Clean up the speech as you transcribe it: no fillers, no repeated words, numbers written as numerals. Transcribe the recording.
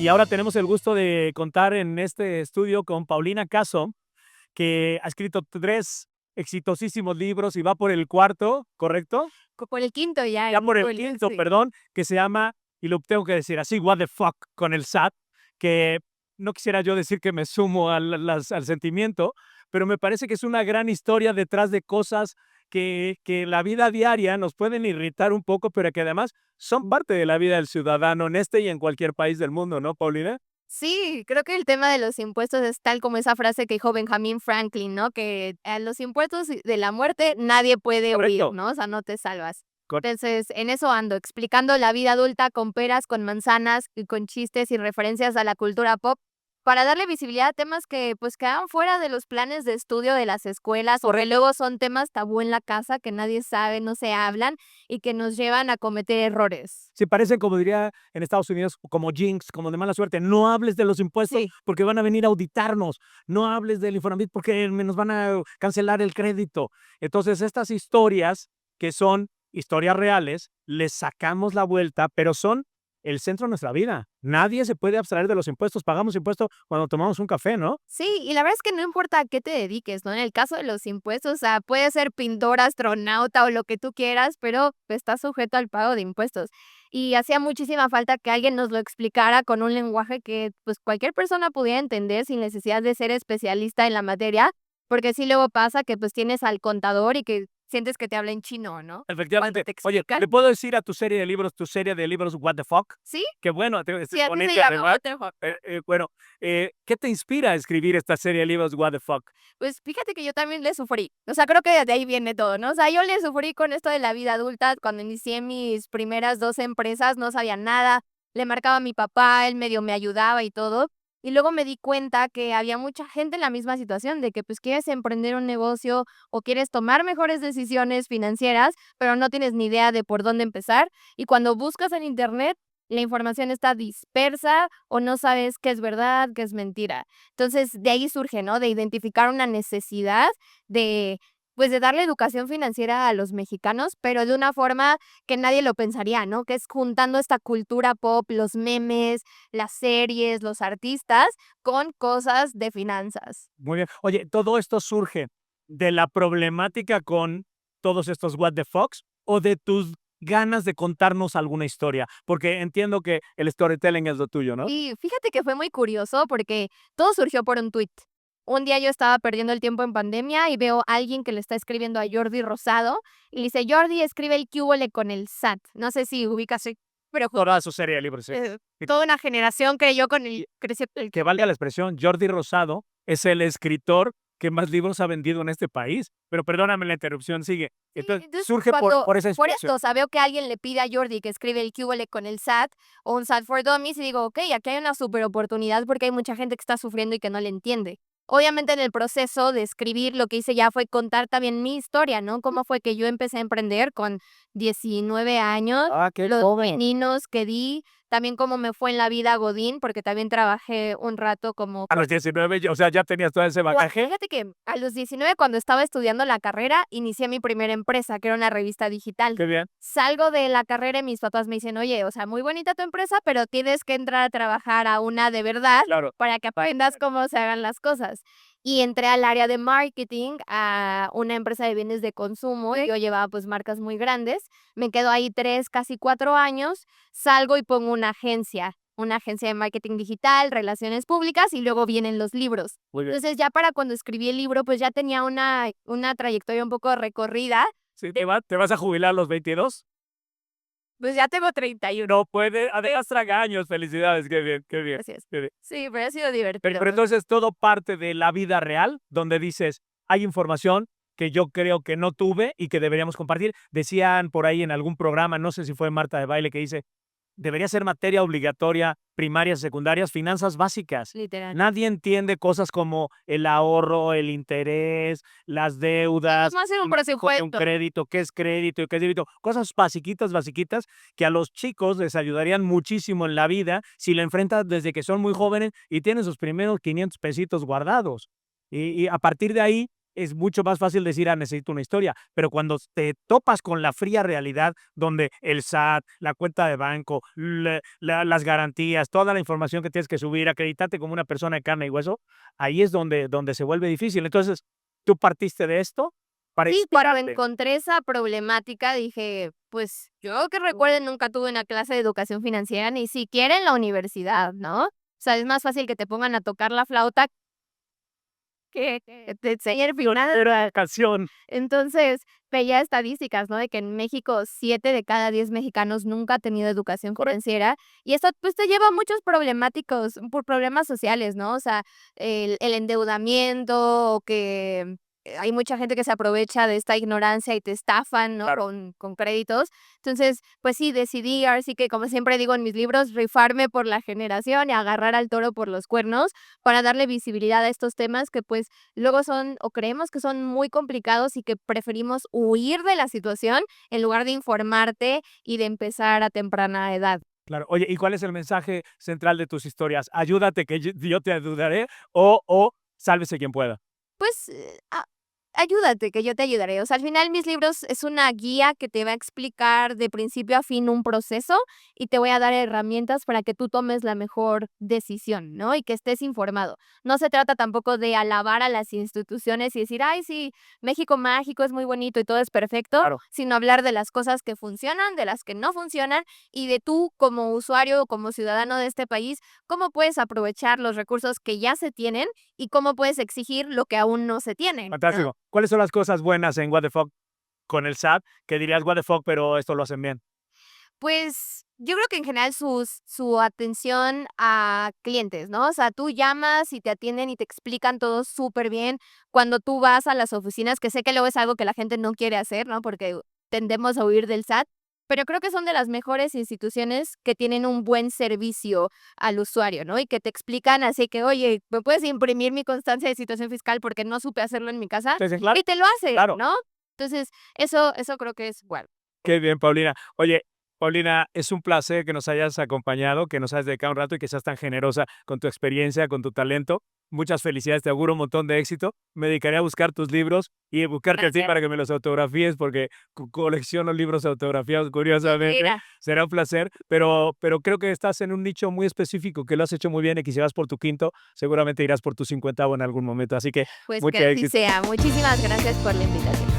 Y ahora tenemos el gusto de contar en este estudio con Paulina Caso, que ha escrito 3 exitosísimos libros y va por el cuarto, ¿correcto? Por el quinto ya. Ya por el quinto, Sí. perdón, que se llama, y lo tengo que decir así, What the fuck con el SAT, que no quisiera yo decir que me sumo al sentimiento, pero me parece que es una gran historia detrás de cosas que la vida diaria nos pueden irritar un poco, pero que además son parte de la vida del ciudadano en este y en cualquier país del mundo, ¿no, Paulina? Sí, creo que el tema de los impuestos es tal como esa frase que dijo Benjamin Franklin, ¿no? Que a los impuestos de la muerte nadie puede huir, Correcto. ¿no? O sea, no te salvas. Cor- Entonces, en eso ando, explicando la vida adulta con peras, con manzanas y con chistes y referencias a la cultura pop para darle visibilidad a temas que pues quedan fuera de los planes de estudio de las escuelas o que luego son temas tabú en la casa que nadie sabe, no se hablan y que nos llevan a cometer errores. Se parecen, como diría en Estados Unidos, como jinx, como de mala suerte. No hables de los impuestos Sí. porque van a venir a auditarnos. No hables del Infonavit porque nos van a cancelar el crédito. Entonces, estas historias, que son historias reales, les sacamos la vuelta, pero son el centro de nuestra vida. Nadie se puede abstraer de los impuestos. Pagamos impuestos cuando tomamos un café, ¿no? Sí, y la verdad es que no importa a qué te dediques, ¿no? En el caso de los impuestos, o sea, puedes ser pintor, astronauta o lo que tú quieras, pero estás sujeto al pago de impuestos. Y hacía muchísima falta que alguien nos lo explicara con un lenguaje que pues cualquier persona pudiera entender sin necesidad de ser especialista en la materia, porque sí luego pasa que pues tienes al contador y que sientes que te habla en chino, ¿no? Efectivamente. Cuando te Oye, explican. ¿le puedo decir a tu serie de libros What the fuck? Sí, Qué bueno, es sí, así se bonito llama, además. what the fuck. Bueno, ¿qué te inspira a escribir esta serie de libros What the fuck? Pues fíjate que yo también le sufrí. O sea, creo que de ahí viene todo, ¿no? O sea, yo le sufrí con esto de la vida adulta. Cuando inicié mis primeras 2 empresas, no sabía nada. Le marcaba a mi papá, él medio me ayudaba y todo. Y luego me di cuenta que había mucha gente en la misma situación, de que pues quieres emprender un negocio o quieres tomar mejores decisiones financieras, pero no tienes ni idea de por dónde empezar. Y cuando buscas en internet, la información está dispersa o no sabes qué es verdad, qué es mentira. Entonces, de ahí surge, ¿no? De identificar una necesidad de, pues, de darle educación financiera a los mexicanos, pero de una forma que nadie lo pensaría, ¿no? Que es juntando esta cultura pop, los memes, las series, los artistas, con cosas de finanzas. Muy bien. Oye, ¿todo esto surge de la problemática con todos estos what the fucks o de tus ganas de contarnos alguna historia? Porque entiendo que el storytelling es lo tuyo, ¿no? Y fíjate que fue muy curioso porque todo surgió por un tuit. Un día yo estaba perdiendo el tiempo en pandemia y veo a alguien que le está escribiendo a Jordi Rosado y le dice: "Jordi, escribe el qué húbole con el SAT". No sé si ubicas, sí, pero Toda su serie de libros, sí. Y toda una generación creyó con y el creció el que valga la expresión, Jordi Rosado es el escritor que más libros ha vendido en este país. Pero perdóname la interrupción, sigue. sí, Entonces, entonces surge por esa por inspiración. esto, o sea, veo que alguien le pide a Jordi que escribe el qué húbole con el SAT o un SAT for Dummies y digo: "Okey, aquí hay una super oportunidad porque hay mucha gente que está sufriendo y que no le entiende". Obviamente, en el proceso de escribir, lo que hice ya fue contar también mi historia, ¿no? Cómo fue que yo empecé a emprender con 19 años, Ah, qué los joven. pininos que di, también cómo me fue en la vida godín, porque también trabajé un rato como A los 19, o sea, ya tenías todo ese bagaje. fíjate que a los 19, cuando estaba estudiando la carrera, inicié mi primera empresa, que era una revista digital. Qué bien. Salgo de la carrera y mis papás me dicen: "Oye, o sea, muy bonita tu empresa, pero tienes que entrar a trabajar a una de verdad Claro. para que aprendas cómo se hagan las cosas". Y entré al área de marketing a una empresa de bienes de consumo. Yo llevaba, pues, marcas muy grandes. Me quedo ahí 3, casi 4 años, salgo y pongo una agencia de marketing digital, relaciones públicas, y luego vienen los libros. Muy bien. Entonces, ya para cuando escribí el libro, pues, ya tenía una trayectoria un poco recorrida. Sí, ¿te vas a jubilar a los 22? Pues, ya tengo 31. No puede, además tragaños, felicidades, qué bien, qué bien, Gracias. qué bien. Sí, pero ha sido Pero divertido. pero entonces todo parte de la vida real, donde dices: "Hay información que yo creo que no tuve y que deberíamos compartir". Decían por ahí en algún programa, no sé si fue Marta de Baile, que dice: "Debería ser materia obligatoria, primarias, secundarias, finanzas básicas". Literal. Nadie entiende cosas como el ahorro, el interés, las deudas, ¿Cómo hacer un el manejo de un presupuesto? crédito y qué es débito, cosas basiquitas, basiquitas, que a los chicos les ayudarían muchísimo en la vida si lo enfrentan desde que son muy jóvenes y tienen sus primeros 500 pesitos guardados. Y a partir de ahí es mucho más fácil decir, necesito una historia, pero cuando te topas con la fría realidad donde el SAT, la cuenta de banco, las garantías, toda la información que tienes que subir, acreditarte como una persona de carne y hueso, ahí es donde se vuelve difícil. Entonces, tú partiste de esto para Sí, cuando inspirarte. encontré esa problemática dije, pues yo que recuerde nunca tuve una clase de educación financiera, ni siquiera en la universidad, ¿no? O sea, es más fácil que te pongan a tocar la flauta que te enseñen figuras. Era canción. Entonces, veía estadísticas, ¿no? De que en México 7 de cada 10 mexicanos nunca ha tenido educación Correcto. financiera y esto, pues, te lleva a muchos problemáticos por problemas sociales, ¿no? O sea, el endeudamiento o que hay mucha gente que se aprovecha de esta ignorancia y te estafan, ¿no? Claro. Con créditos. Entonces, pues sí, decidí, ahora sí que, como siempre digo en mis libros, rifarme por la generación y agarrar al toro por los cuernos para darle visibilidad a estos temas que, pues, luego son o creemos que son muy complicados y que preferimos huir de la situación en lugar de informarte y de empezar a temprana edad. Claro. Oye, ¿y cuál es el mensaje central de tus historias? ¿Ayúdate que yo te ayudaré o sálvese quien pueda? Pues, ayúdate, que yo te ayudaré. O sea, al final mis libros es una guía que te va a explicar de principio a fin un proceso y te voy a dar herramientas para que tú tomes la mejor decisión, ¿no? Y que estés informado. No se trata tampoco de alabar a las instituciones y decir, ay, sí, México mágico es muy bonito y todo es perfecto, Claro. sino hablar de las cosas que funcionan, de las que no funcionan y de tú como usuario o como ciudadano de este país, cómo puedes aprovechar los recursos que ya se tienen y cómo puedes exigir lo que aún no se tiene, ¿no? Fantástico. ¿Cuáles son las cosas buenas en What the Fuck con el SAT que dirías, what the fuck, pero esto lo hacen bien? Pues, yo creo que en general su atención a clientes, ¿no? O sea, tú llamas y te atienden y te explican todo súper bien. Cuando tú vas a las oficinas, que sé que luego es algo que la gente no quiere hacer, ¿no? Porque tendemos a huir del SAT, pero creo que son de las mejores instituciones que tienen un buen servicio al usuario, ¿no? Y que te explican así que: "Oye, ¿me puedes imprimir mi constancia de situación fiscal porque no supe hacerlo en mi casa?". Te dicen, claro, Y te lo hacen, claro. ¿no? Entonces, eso creo que es bueno. Qué bien, Paulina. Oye, Paulina, es un placer que nos hayas acompañado, que nos hayas dedicado un rato y que seas tan generosa con tu experiencia, con tu talento. Muchas felicidades, te auguro un montón de éxito. Me dedicaré a buscar tus libros y buscarte a ti Gracias. para que me los autografíes, porque colecciono libros autografiados, curiosamente. Mira. Será un placer, pero creo que estás en un nicho muy específico, que lo has hecho muy bien y que si vas por tu quinto, seguramente irás por tu 50º en algún momento. Así que Pues que mucho así éxito. sea. Muchísimas gracias por la invitación.